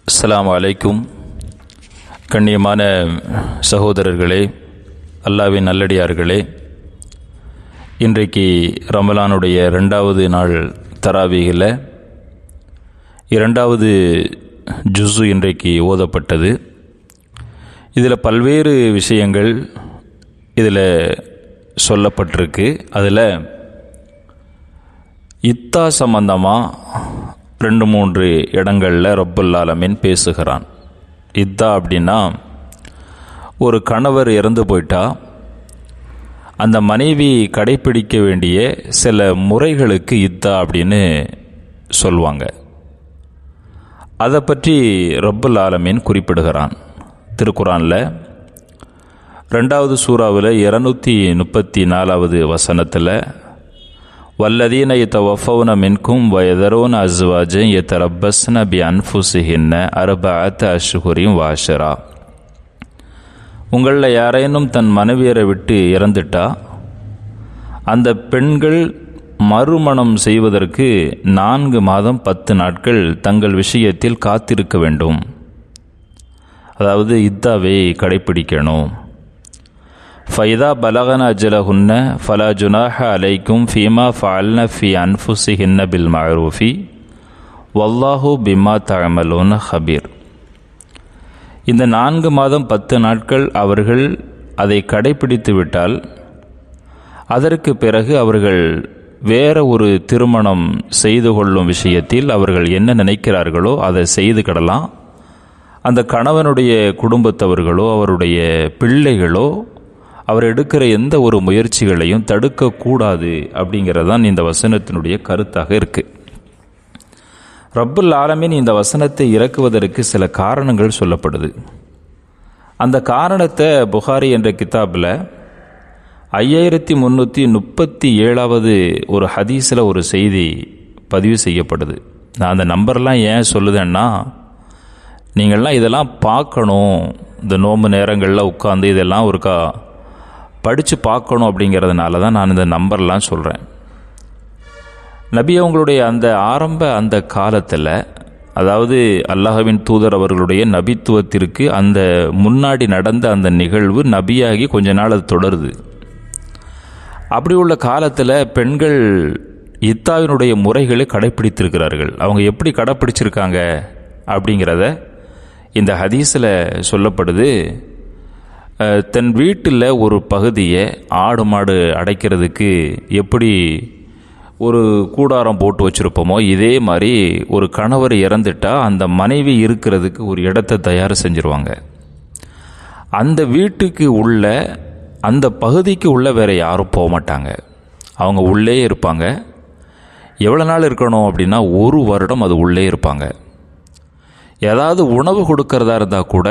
அஸ்ஸலாமு அலைக்கும். கண்ணியமான சகோதரர்களே, அல்லாஹ்வின் நல்லடியார்களே, இன்றைக்கு ரமலானுடைய 2வது நாள் தராவீஹில் 2வது ஜுஸு இன்றைக்கு ஓதப்பட்டது. இதில் பல்வேறு விஷயங்கள் இதில் சொல்லப்பட்டிருக்கு. அதில் இத்தா சம்பந்தமாக 2-3 இடங்களில் ரப்புல் ஆலமீன் பேசுகிறான். இத்தா அப்படின்னா, ஒரு கணவர் இறந்து போயிட்டா அந்த மனைவி கடைப்பிடிக்க வேண்டிய சில முறைகளுக்கு இத்தா அப்படின்னு சொல்லுவாங்க. அதை பற்றி ரப்புல் ஆலமீன் குறிப்பிடுகிறான். திருக்குரானில் 2வது சூறாவில் 234வது வசனத்தில், வல்லதீன யதவஃபௌன மின்கும் வயதரூன அஸ்வாஜன் யதரப்பஸ்ன பிஅன்ஃபுஸிஹின்ன அர்பஅத அஷ்ஹுரின் வஅஷ்ரா. உங்களில் யாரேனும் தன் மனைவியரை விட்டு இறந்துட்டா அந்த பெண்கள் மறுமணம் செய்வதற்கு 4 மாதம் 10 நாட்கள் தங்கள் விஷயத்தில் காத்திருக்க வேண்டும். அதாவது இத்தாவை கடைப்பிடிக்கணும். ஃபைதா பலகன அஜலஹுன்ன ஃபலா ஜுனாஹ அலைக்கும் ஃபீமா ஃபஅல்ன ஃபி அன்ஃபுஸிஹின்ன பில் மஅரூஃபி வல்லாஹு பிமா தஅமலூன ஹபீர். இந்த 4 மாதம் 10 நாட்கள் அவர்கள் அதை கடைப்பிடித்து விட்டால் அதற்கு பிறகு அவர்கள் வேற ஒரு திருமணம் செய்து கொள்ளும் விஷயத்தில் அவர்கள் என்ன நினைக்கிறார்களோ அதை செய்துக்கிடலாம். அந்த கணவனுடைய குடும்பத்தவர்களோ அவருடைய பிள்ளைகளோ அவர் எடுக்கிற எந்த ஒரு முயற்சிகளையும் தடுக்கக்கூடாது அப்படிங்கிறதான் இந்த வசனத்தினுடைய கருத்தாக இருக்குது. ரப்புல் ஆலமீன் இந்த வசனத்தை இறக்குவதற்கு சில காரணங்கள் சொல்லப்படுது. அந்த காரணத்தை புகாரி என்ற கிதாபில் 5337வது ஒரு ஹதீஸில் ஒரு செய்தி பதிவு செய்யப்படுது. நான் அந்த நம்பர்லாம் ஏன் சொல்லுதேன்னா, நீங்கள்லாம் இதெல்லாம் பார்க்கணும். இந்த நோன்பு நேரங்களில் உட்காந்து இதெல்லாம் ஒருக்கா படித்து பார்க்கணும் அப்படிங்கிறதுனால தான் நான் இந்த நம்பர்லாம் சொல்கிறேன். நபி அவங்களுடைய அந்த அந்த காலத்தில், அதாவது அல்லாஹ்வின் தூதர் அவர்களுடைய நபித்துவத்திற்கு அந்த முன்னாடி நடந்த அந்த நிகழ்வு நபியாகி கொஞ்ச நாள் அது தொடருது. அப்படி உள்ள காலத்தில் பெண்கள் இத்தாவினுடைய முறைகளை கடைப்பிடித்திருக்கிறார்கள். அவங்க எப்படி கடைப்பிடிச்சிருக்காங்க அப்படிங்கிறத இந்த ஹதீஸில் சொல்லப்படுது. தன் வீட்டில் ஒரு பகுதியை ஆடு மாடு அடைக்கிறதுக்கு எப்படி ஒரு கூடாரம் போட்டு வச்சுருப்போமோ, இதே மாதிரி ஒரு கணவர் இறந்துட்டால் அந்த மனைவி இருக்கிறதுக்கு ஒரு இடத்தை தயார் செஞ்சுருவாங்க. அந்த வீட்டுக்கு உள்ள அந்த பகுதிக்கு உள்ள வேறு யாரும் போக மாட்டாங்க. அவங்க உள்ளே இருப்பாங்க. எவ்வளோ நாள் இருக்கணும் அப்படின்னா 1 வருடம் அது உள்ளே இருப்பாங்க. ஏதாவது உணவு கொடுக்கறதா இருந்தால் கூட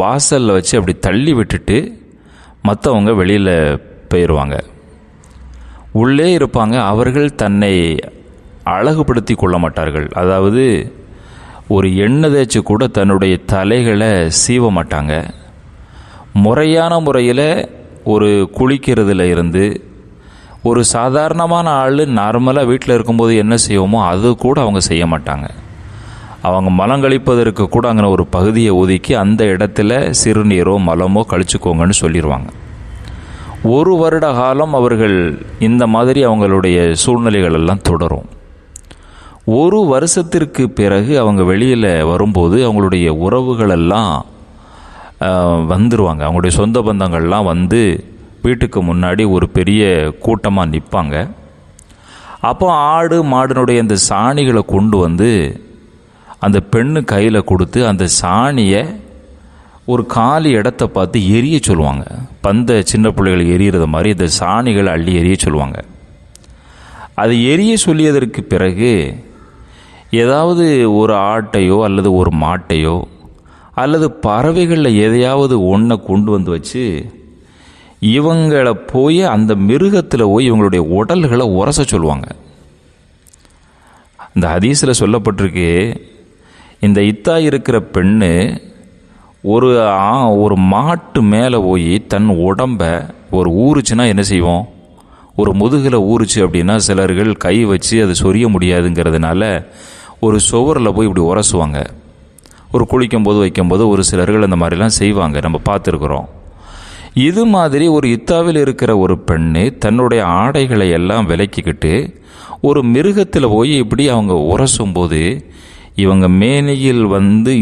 வாசலில் வச்சு அப்படி தள்ளி விட்டுட்டு மற்றவங்க வெளியில் போயிடுவாங்க. உள்ளே இருப்பாங்க. அவர்கள் தன்னை அழகுபடுத்தி கொள்ள மாட்டார்கள். அதாவது ஒரு எண்ணெய் தேய்ச்சி கூட தன்னுடைய தலைகளை சீவ மாட்டாங்க. முறையான முறையில் ஒரு குளிக்கிறதுல இருந்து, ஒரு சாதாரணமான ஆள் நார்மலாக வீட்டில் இருக்கும்போது என்ன செய்வோமோ அது கூட அவங்க செய்ய மாட்டாங்க. அவங்க மலம் கழிப்பதற்கு கூட அங்கே ஒரு பகுதியை ஒதுக்கி அந்த இடத்துல சிறுநீரோ மலமோ கழிச்சுக்கோங்கன்னு சொல்லிடுவாங்க. 1 வருட காலம் அவர்கள் இந்த மாதிரி அவங்களுடைய சூழ்நிலைகள் எல்லாம் தொடரும். 1 வருஷத்திற்கு பிறகு அவங்க வெளியில் வரும்போது அவங்களுடைய உறவுகளெல்லாம் வந்துடுவாங்க. அவங்களுடைய சொந்த பந்தங்கள்லாம் வந்து வீட்டுக்கு முன்னாடி ஒரு பெரிய கூட்டமாக நிற்பாங்க. அப்போ ஆடு மாடினுடைய அந்த சாணிகளை கொண்டு வந்து அந்த பெண்ணு கையில் கொடுத்து அந்த சாணியை ஒரு காலி இடத்த பார்த்து எரிய சொல்லுவாங்க. பந்த சின்ன பிள்ளைகள் எரியறது மாதிரி இந்த சாணிகளை அள்ளி எரிய சொல்லுவாங்க. அது எரிய சொல்லியதற்கு பிறகு ஏதாவது ஒரு ஆட்டையோ அல்லது ஒரு மாட்டையோ அல்லது பறவைகளில் எதையாவது ஒன்றை கொண்டு வந்து வச்சு இவங்களை போய் அந்த மிருகத்தில் போய் இவங்களுடைய உடல்களை உரச சொல்லுவாங்க. இந்த ஹதீஸில் சொல்லப்பட்டிருக்கு, இந்த இத்தா இருக்கிற பெண்ணு ஒரு மாட்டு மேலே போய் தன் உடம்ப ஒரு ஊறுச்சுன்னா என்ன செய்வோம்? ஒரு முதுகில் ஊறுச்சு அப்படின்னா சிலர்கள் கை வச்சு அது சொரிய முடியாதுங்கிறதுனால ஒரு சுவரில் போய் இப்படி உரசுவாங்க. ஒரு குளிக்கும்போது வைக்கும்போது ஒரு சிலர்கள் அந்த மாதிரிலாம் செய்வாங்க, நம்ம பார்த்துருக்குறோம். இது மாதிரி ஒரு இத்தாவில் இருக்கிற ஒரு பெண்ணு தன்னுடைய ஆடைகளை எல்லாம் விலக்கிக்கிட்டு ஒரு மிருகத்தில் போய் இப்படி அவங்க உரசும்போது இவங்க மேனியில்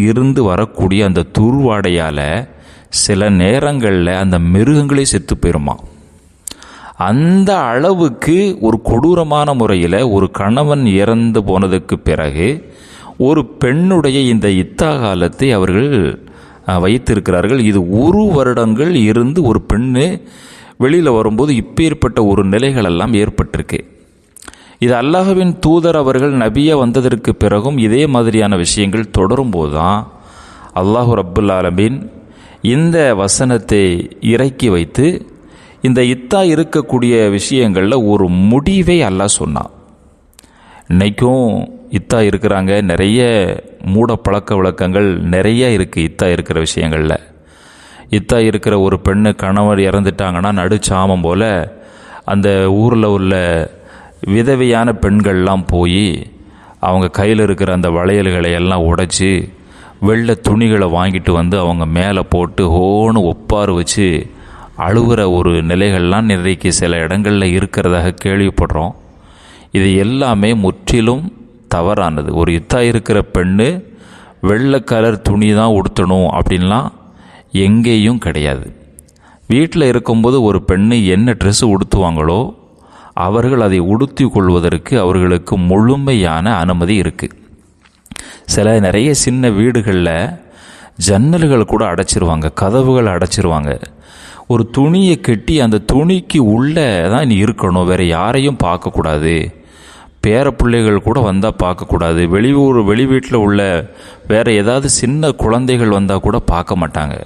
இருந்து வரக்கூடிய அந்த துர்வாடையால் சில நேரங்களில் அந்த மிருகங்களே செத்து போயிருமா. அந்த அளவுக்கு ஒரு கொடூரமான முறையில் ஒரு கணவன் இறந்து போனதுக்கு பிறகு ஒரு பெண்ணுடைய இந்த இத்தா காலத்தை அவர்கள் வைத்திருக்கிறார்கள். இது 1 வருடங்கள் இருந்து ஒரு பெண்ணு வெளியில் வரும்போது இப்பேற்பட்ட ஒரு நிலைகளெல்லாம் ஏற்பட்டிருக்கு. இது அல்லாஹ்வின் தூதர் அவர்கள் நபியா வந்ததற்கு பிறகும் இதே மாதிரியான விஷயங்கள் தொடரும்போது தான் அல்லாஹு ரப்புல் ஆலமீன் இந்த வசனத்தை இறக்கி வைத்து இந்த இத்தா இருக்கக்கூடிய விஷயங்களில் ஒரு முடிவை அல்லாஹ் சொன்னான். இன்றைக்கும் இத்தா இருக்கிறாங்க, நிறைய மூட பழக்க வழக்கங்கள் நிறைய இருக்குது இத்தா இருக்கிற விஷயங்களில். இத்தா இருக்கிற ஒரு பெண்ணு கணவர் இறந்துட்டாங்கன்னா நடுச்சாமம் போல் அந்த ஊரில் உள்ள விதவையான பெண்கள்லாம் போய் அவங்க கையில் இருக்கிற அந்த வளையல்களை எல்லாம் உடைச்சி வெள்ளை துணிகளை வாங்கிட்டு வந்து அவங்க மேலே போட்டு ஹோன்னு ஒப்பாறு வச்சு அழுகிற ஒரு நிலைகள்லாம் நிறைக்கு சில இடங்களில் இருக்கிறதாக கேள்விப்படுறோம். இது எல்லாமே முற்றிலும் தவறானது. ஒரு இத்தா இருக்கிற பெண்ணு வெள்ளை கலர் துணி தான் உடுத்தணும் அப்படின்லாம் எங்கேயும் கிடையாது. வீட்டில் இருக்கும்போது ஒரு பெண்ணு என்ன ட்ரெஸ்ஸு உடுத்துவாங்களோ அவர்கள் அதை உடுத்தி கொள்வதற்கு அவர்களுக்கு முழுமையான அனுமதி இருக்குது. நிறைய சின்ன வீடுகளில் ஜன்னல்கள் கூட அடைச்சிருவாங்க, கதவுகள் அடைச்சிருவாங்க. ஒரு துணியை கட்டி அந்த துணிக்கு உள்ளே தான் நீ இருக்கணும், வேறு யாரையும் பார்க்கக்கூடாது, பேர பிள்ளைகள் கூட வந்தால் பார்க்கக்கூடாது, வெளி வீட்டில் உள்ள வேறு ஏதாவது சின்ன குழந்தைகள் வந்தால் கூட பார்க்க மாட்டாங்க.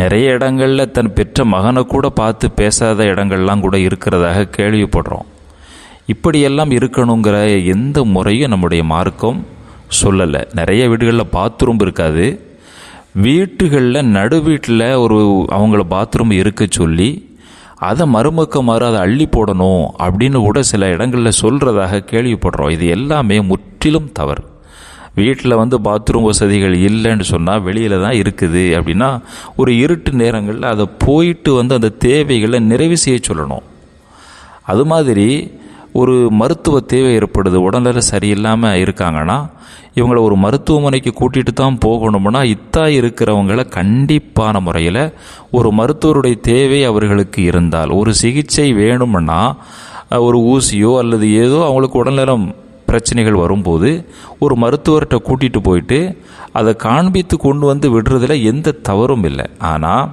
நிறைய இடங்களில் தன் பெற்ற மகனை கூட பார்த்து பேசாத இடங்கள்லாம் கூட இருக்கிறதாக கேள்விப்படுறோம். இப்படியெல்லாம் இருக்கணுங்கிற எந்த முறையும் நம்முடைய மார்க்கம் சொல்லலை. நிறைய வீடுகளில் பாத்ரூம் இருக்காது, வீட்டுகளில் நடு வீட்டில் அவங்கள பாத்ரூம் இருக்க சொல்லி அதை மறுமக்கமாறு அதை அள்ளி போடணும் அப்படின்னு கூட சில இடங்களில் சொல்கிறதாக கேள்விப்படுறோம். இது எல்லாமே முற்றிலும் தவறு. வீட்டில் பாத்ரூம் வசதிகள் இல்லைன்னு சொன்னால் வெளியில் தான் இருக்குது அப்படின்னா ஒரு இருட்டு நேரங்களில் அதை போயிட்டு அந்த தேவைகளை நிறைவு செய்ய சொல்லணும். அது மாதிரி ஒரு மருத்துவ தேவை ஏற்படுது, உடல்நிலை சரியில்லாமல் இருக்காங்கன்னா இவங்களை ஒரு மருத்துவமனைக்கு கூட்டிகிட்டு தான் போகணும்னா இத்தா இருக்கிறவங்கள கண்டிப்பான முறையில் ஒரு மருத்துவருடைய தேவை அவர்களுக்கு இருந்தால், ஒரு சிகிச்சை வேணும்னா ஒரு ஊசியோ அல்லது ஏதோ அவங்களுக்கு உடல்நலம் பிரச்சனைகள் வரும்போது ஒரு மருத்துவர்கிட்ட கூட்டிகிட்டு போயிட்டு அதை காண்பித்து கொண்டு வந்து விடுறதுல எந்த தவறும் இல்லை. ஆனால்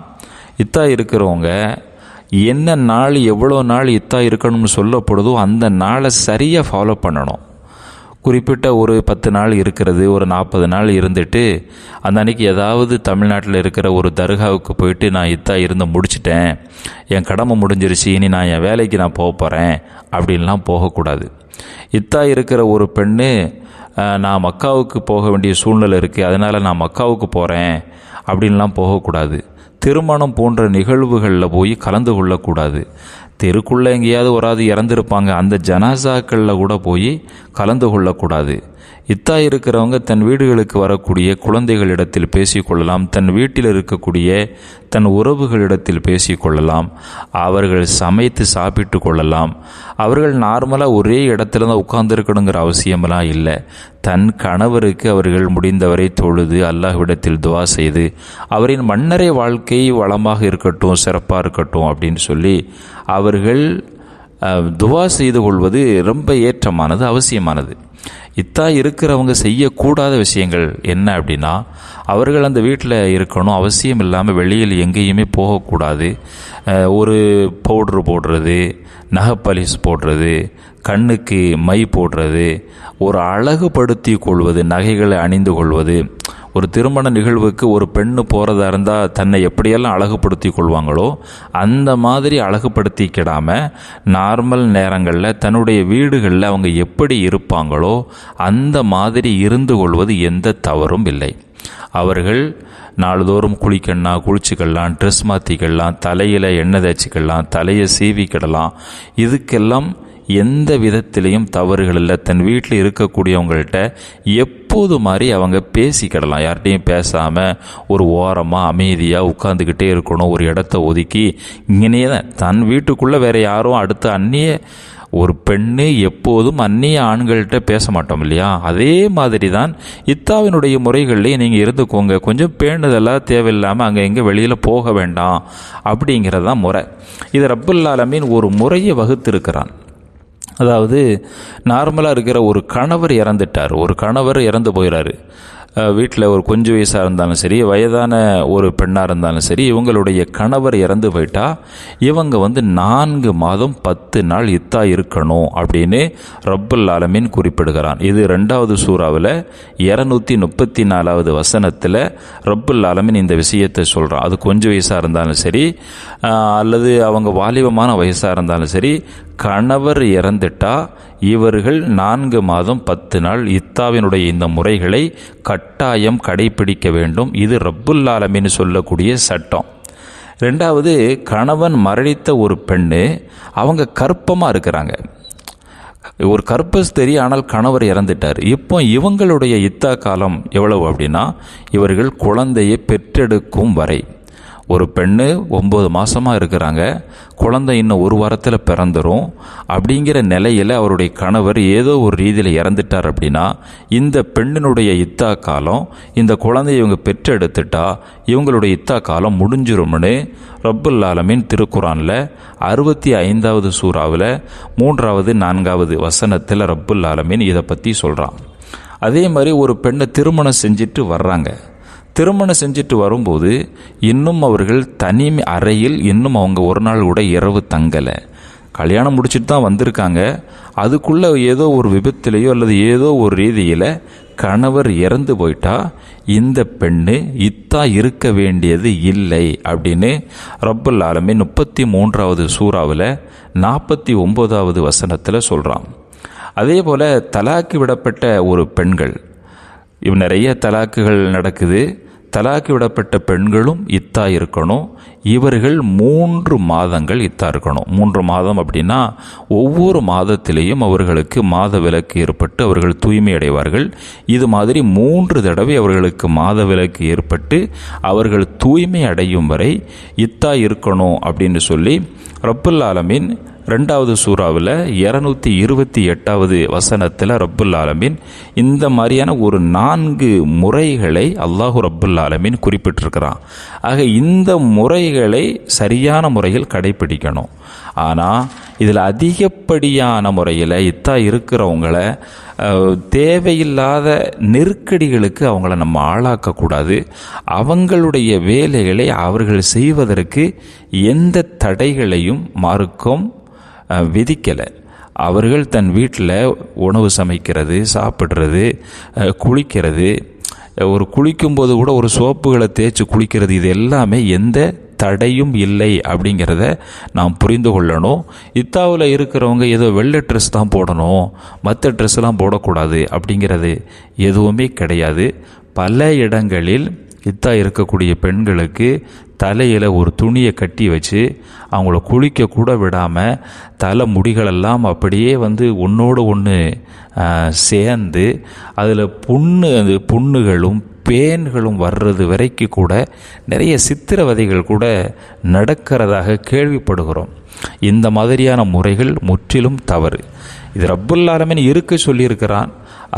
இத்தா இருக்கிறவங்க என்ன நாள் எவ்வளோ நாள் இத்தா இருக்கணும்னு சொல்லப்படுதோ அந்த நாளை சரியாக ஃபாலோ பண்ணணும். குறிப்பிட்ட ஒரு 10 நாள் இருக்கிறது, ஒரு 40 நாள் இருந்துட்டு அந்த அன்றைக்கி ஏதாவது தமிழ்நாட்டில் இருக்கிற ஒரு தர்காவுக்கு போயிட்டு நான் இத்தா இருந்து முடிச்சிட்டேன், என் கடமை முடிஞ்சிருச்சு, இனி நான் என் வேலைக்கு நான் போக போகிறேன் அப்படின்லாம் போகக்கூடாது. இத்தா இருக்கிற ஒரு பெண்ணு நான் மக்காவுக்கு போக வேண்டிய சூழ்நிலை இருக்குது, அதனால் நான் மக்காவுக்கு போகிறேன் அப்படின்லாம் போகக்கூடாது. திருமணம் போன்ற நிகழ்வுகளில் போய் கலந்து கொள்ளக்கூடாது. தெருக்குள்ளே எங்கேயாவது ஒரு இறந்துருப்பாங்க, அந்த ஜனாசாக்களில் கூட போய் கலந்து கொள்ளக்கூடாது. இத்தா இருக்கிறவங்க தன் வீடுகளுக்கு வரக்கூடிய குழந்தைகளிடத்தில் பேசிக்கொள்ளலாம், தன் வீட்டில் இருக்கக்கூடிய தன் உறவுகளிடத்தில் பேசிக்கொள்ளலாம், அவர்கள் சமைத்து சாப்பிட்டு கொள்ளலாம். அவர்கள் நார்மலாக ஒரே இடத்துல தான் உட்கார்ந்துருக்கணுங்கிற அவசியமெல்லாம் இல்லை. தன் கணவருக்கு அவர்கள் முடிந்தவரை தொழுது அல்லாஹ்விடத்தில் துவா செய்து அவரின் மன்னரை வாழ்க்கை வளமாக இருக்கட்டும், சிறப்பாக இருக்கட்டும் அப்படின்னு சொல்லி அவர்கள் துவா செய்து கொள்வது ரொம்ப ஏற்றமானது, அவசியமானது. இத்தா இருக்கிறவங்க செய்யக்கூடாத விஷயங்கள் என்ன அப்படின்னா, அவர்கள் அந்த வீட்டில் இருக்கணும், அவசியம் இல்லாமல் வெளியில் எங்கேயுமே போகக்கூடாது. ஒரு பவுட்ரு போடுறது, நகைப்பலிஸ் போடுறது, கண்ணுக்கு மை போடுறது, ஒரு அழகுபடுத்தி கொள்வது, நகைகளை அணிந்து கொள்வது. ஒரு திருமண நிகழ்வுக்கு ஒரு பெண்ணு போகிறதா இருந்தால் தன்னை எப்படியெல்லாம் அழகுபடுத்தி கொள்வாங்களோ அந்த மாதிரி அழகுபடுத்திக்கிடாமல் நார்மல் நேரங்களில் தன்னுடைய வீடுகளில் அவங்க எப்படி இருப்பாங்களோ அந்த மாதிரி இருந்து கொள்வது எந்த தவறும் இல்லை. அவர்கள் நாள்தோறும் குளிச்சுக்கலாம், ட்ரெஸ் மாற்றிக்கலாம், தலையில் எண்ணெய் தேய்ச்சிக்கலாம், தலையை சீவிக்கிடலாம். இதுக்கெல்லாம் எந்த விதத்திலையும் தவறுகள் இல்லை. தன் வீட்டில் இருக்கக்கூடியவங்கள்ட்ட எப்போது மாதிரி அவங்க பேசிக்கிடலாம். யார்கிட்டையும் பேசாமல் ஒரு ஓரமாக அமைதியாக உட்காந்துக்கிட்டே இருக்கணும். ஒரு இடத்த ஒதுக்கி இங்கனே தான் தன் வீட்டுக்குள்ளே வேறு யாரும் அடுத்த அந்நிய ஒரு பெண்ணு எப்போதும் அந்நிய ஆண்கள்கிட்ட பேச மாட்டோம் இல்லையா? அதே மாதிரி தான் இத்தாவினுடைய முறைகள்லேயே நீங்கள் இருந்துக்கோங்க. கொஞ்சம் பேணுதெல்லாம் தேவையில்லாமல் அங்கே எங்கே வெளியில் போக வேண்டாம் அப்படிங்கிறது தான் முறை. இது ரப்புல் ஆலமீன் ஒரு முறையை வகுத்திருக்கிறான். அதாவது நார்மலாக இருக்கிற ஒரு கணவர் இறந்துட்டார், ஒரு கணவர் இறந்து போயிடாரு. வீட்டில் ஒரு கொஞ்சம் வயசாக இருந்தாலும் சரி, வயதான ஒரு பெண்ணாக இருந்தாலும் சரி, இவங்களுடைய கணவர் இறந்து போயிட்டா இவங்க 4 மாதம் 10 நாள் இத்தா இருக்கணும் அப்படின்னு ரப்புல் ஆலமீன் குறிப்பிடுகிறான். இது 2வது சூறாவில் 234வது வசனத்தில் ரப்புல் ஆலமீன் இந்த விஷயத்தை சொல்கிறான். அது கொஞ்சம் வயசாக இருந்தாலும் சரி, அல்லது அவங்க வாலிபமான வயசாக இருந்தாலும் சரி, கணவர் இறந்துட்டா இவர்கள் 4 மாதம் 10 நாள் இத்தாவினுடைய இந்த முறைகளை கட்டாயம் கடைபிடிக்க வேண்டும். இது ரப்புல் ஆலமீன் சொல்லக்கூடிய சட்டம். 2வது, கணவன் மரணித்த ஒரு பெண்ணு அவங்க கர்ப்பமாக இருக்கிறாங்க, ஒரு கர்ப்பஸ்தரி, ஆனால் கணவர் இறந்துட்டார். இப்போ இவங்களுடைய இத்தா காலம் எவ்வளவு அப்படின்னா, இவர்கள் குழந்தையை பெற்றெடுக்கும் வரை. ஒரு பெண்ணு 9 மாதமாக இருக்கிறாங்க, குழந்தை இன்னும் 1 வாரத்தில் பிறந்துடும். அப்படிங்கிற நிலையில் அவருடைய கணவர் ஏதோ ஒரு ரீதியில் இறந்துட்டார் அப்படின்னா இந்த பெண்ணினுடைய இத்தா காலம், இந்த குழந்தையை இவங்க பெற்றெடுத்துட்டா இவங்களுடைய இத்தா காலம் முடிஞ்சிரும்னு ரப்புல் ஆலமீன் திருக்குரானில் 65வது சூறாவில் 3வது 4வது வசனத்தில் ரப்புல் ஆலமீன் இதை பற்றி சொல்கிறான். அதே மாதிரி ஒரு பெண்ணை திருமணம் செஞ்சுட்டு வர்றாங்க. திருமணம் செஞ்சுட்டு வரும்போது இன்னும் அவர்கள் தனி அறையில் இன்னும் அவங்க ஒரு நாள் கூட இரவு தங்கலை. கல்யாணம் முடிச்சுட்டு தான் வந்திருக்காங்க. அதுக்குள்ளே ஏதோ ஒரு விபத்திலேயோ அல்லது ஏதோ ஒரு ரீதியில் கணவர் இறந்து போயிட்டா இந்த பெண்ணு இத்தா இருக்க வேண்டியது இல்லை அப்படின்னு ரப்புல் ஆலமீன் 33வது சூறாவில் 49வது வசனத்தில் சொல்கிறான். அதே போல் தலாக்கு விடப்பட்ட ஒரு பெண்கள், நிறைய தலாக்குகள் நடக்குது. தலாக்கு விடப்பட்ட பெண்களும் இத்தா இருக்கணும். இவர்கள் 3 மாதங்கள் இத்தா இருக்கணும். 3 மாதம் அப்படின்னா ஒவ்வொரு மாதத்திலேயும் அவர்களுக்கு மாத விலக்கு ஏற்பட்டு அவர்கள் தூய்மை அடைவார்கள். இது மாதிரி 3 தடவை அவர்களுக்கு மாத விலக்கு ஏற்பட்டு அவர்கள் தூய்மை அடையும் வரை இத்தா இருக்கணும் அப்படின்னு சொல்லி ரப்புல் ஆலமீன் 2வது சூறாவில் 228வது வசனத்தில் ரப்புல் ஆலமீன் இந்த மாதிரியான ஒரு 4 முறைகளை அல்லாஹு ரப்புல் ஆலமீன் குறிப்பிட்டிருக்கிறான். ஆக இந்த முறைகளை சரியான முறையில் கடைபிடிக்கணும். ஆனால் இதில் அதிகப்படியான முறையில் இத்தா இருக்கிறவங்கள தேவையில்லாத நெருக்கடிகளுக்கு அவங்கள நம்ம ஆளாக்கக்கூடாது. அவங்களுடைய வேலைகளை அவர்கள் செய்வதற்கு எந்த தடைகளையும் மார்க்கம் விதிக்கலை. அவர்கள் தன் வீட்டில் உணவு சமைக்கிறது, சாப்பிட்றது, குளிக்கிறது, ஒரு குளிக்கும்போது கூட ஒரு சோப்புகளை தேய்ச்சி குளிக்கிறது, இது எல்லாமே எந்த தடையும் இல்லை அப்படிங்கிறத நாம் புரிந்து கொள்ளணும். இத்தாவில் இருக்கிறவங்க ஏதோ வெள்ளை ட்ரெஸ் தான் போடணும், மற்ற ட்ரெஸ்லாம் போடக்கூடாது அப்படிங்கிறது எதுவுமே கிடையாது. பல இடங்களில் இத்தா இருக்கக்கூடிய பெண்களுக்கு தலையில் ஒரு துணியை கட்டி வச்சு அவங்கள குளிக்க கூட விடாமல் தலை முடிகளெல்லாம் அப்படியே ஒன்றோடு ஒன்று சேர்ந்து அதில் புண்ணுகளும் பேன்களும் வர்றது வரைக்கும் கூட நிறைய சித்திரவதைகள் கூட நடக்கிறதாக கேள்விப்படுகிறோம். இந்த மாதிரியான முறைகள் முற்றிலும் தவறு. இது ரப்புல் ஆலமீன் இருக்க சொல்லியிருக்கிறான்.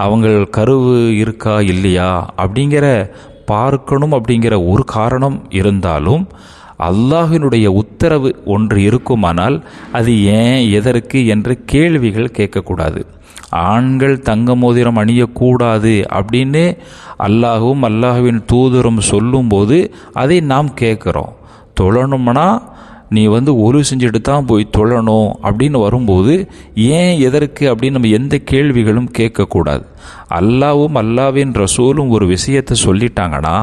அவங்க கருவு இருக்கா இல்லையா அப்படிங்கிற பார்க்கணும் அப்படிங்கிற ஒரு காரணம் இருந்தாலும் அல்லாஹினுடைய உத்தரவு ஒன்று இருக்குமானால் அது ஏன் எதற்கு என்ற கேள்விகள் கேட்கக்கூடாது. ஆண்கள் தங்க மோதிரம் அணியக்கூடாது அப்படின்னு அல்லாஹும் அல்லாஹுவின் தூதரும் சொல்லும்போது அதை நாம் கேட்குறோம். தொழணும்னா நீ ஒலு செஞ்சுட்டு தான் போய் தொழணும் அப்படின்னு வரும்போது ஏன் எதற்கு அப்படின்னு நம்ம எந்த கேள்விகளும் கேட்கக்கூடாது. அல்லாவும் அல்லாவின் ரசூலும் ஒரு விஷயத்தை சொல்லிட்டாங்கன்னா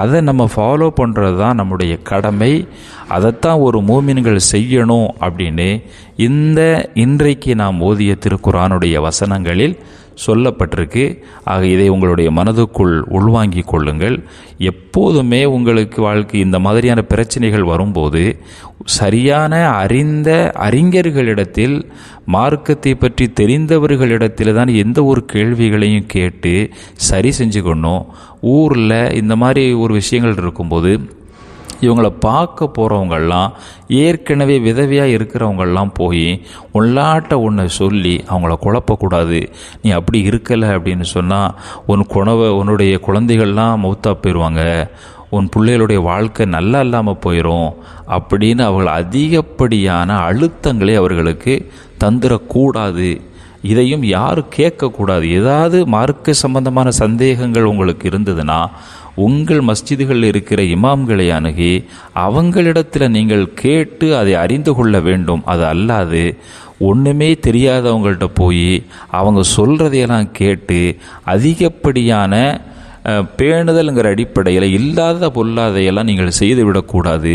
அதை நம்ம ஃபாலோ பண்ணுறது தான் நம்முடைய கடமை. அதைத்தான் ஒரு மூமின்கள் செய்யணும் அப்படின்னு இன்றைக்கு நாம் ஓதிய திருக்குரானுடைய வசனங்களில் சொல்லப்பட்டிருக்கு. ஆக இதை உங்களுடைய மனதுக்குள் உள்வாங்கிக் கொள்ளுங்கள். எப்போதுமே உங்களுக்கு வாழ்க்கை இந்த மாதிரியான பிரச்சனைகள் வரும்போது சரியான அறிந்த அறிஞர்களிடத்தில், மார்க்கத்தை பற்றி தெரிந்தவர்களிடத்தில் தான் எந்த ஒரு கேள்விகளையும் கேட்டு சரி செஞ்சுக்கணும். ஊரில் இந்த மாதிரி ஒரு விஷயங்கள் இருக்கும்போது இவங்களை பார்க்க போகிறவங்கெல்லாம் ஏற்கனவே விதவையாக இருக்கிறவங்கெல்லாம் போய் உள்நாட்ட ஒன்றை சொல்லி அவங்கள குழப்பக்கூடாது. நீ அப்படி இருக்கலை அப்படின்னு சொன்னால் உன்னுடைய குழந்தைகள்லாம் மௌத்தா போயிடுவாங்க, உன் பிள்ளைகளுடைய வாழ்க்கை நல்லா இல்லாமல் போயிடும் அப்படின்னு அவர்கள் அதிகப்படியான அழுத்தங்களை அவர்களுக்கு தந்துடக்கூடாது. இதையும் யாரும் கேட்கக்கூடாது. ஏதாவது மார்க்க சம்பந்தமான சந்தேகங்கள் உங்களுக்கு இருந்ததுன்னா உங்கள் மஸ்ஜிதுகளில் இருக்கிற இமாம்களை அணுகி அவங்களிடத்தில் நீங்கள் கேட்டு அதை அறிந்து கொள்ள வேண்டும். அது அல்லாது ஒன்றுமே தெரியாதவங்கள்ட்ட போய் அவங்க சொல்கிறதையெல்லாம் கேட்டு அதிகப்படியான பேணுதல்ங்கிற அடிப்படையில் இல்லாத பொல்லாதையெல்லாம் நீங்கள் செய்து விடக்கூடாது.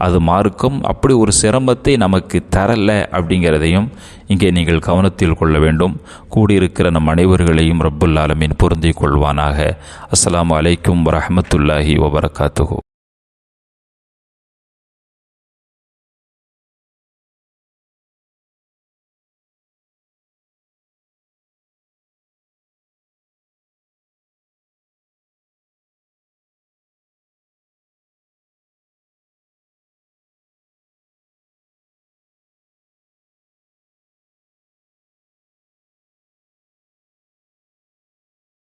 அது மார்க்கம் அப்படி ஒரு சிரமத்தை நமக்கு தரலை அப்படிங்கிறதையும் இங்கே நீங்கள் கவனத்தில் கொள்ள வேண்டும். கூடியிருக்கிற நம் அனைவர்களையும் ரப்புல் ஆலமீன் பொருந்திக் கொள்வானாக. அஸ்ஸலாமு அலைக்கும் வரஹ்மத்துல்லாஹி வபரகாத்துஹு.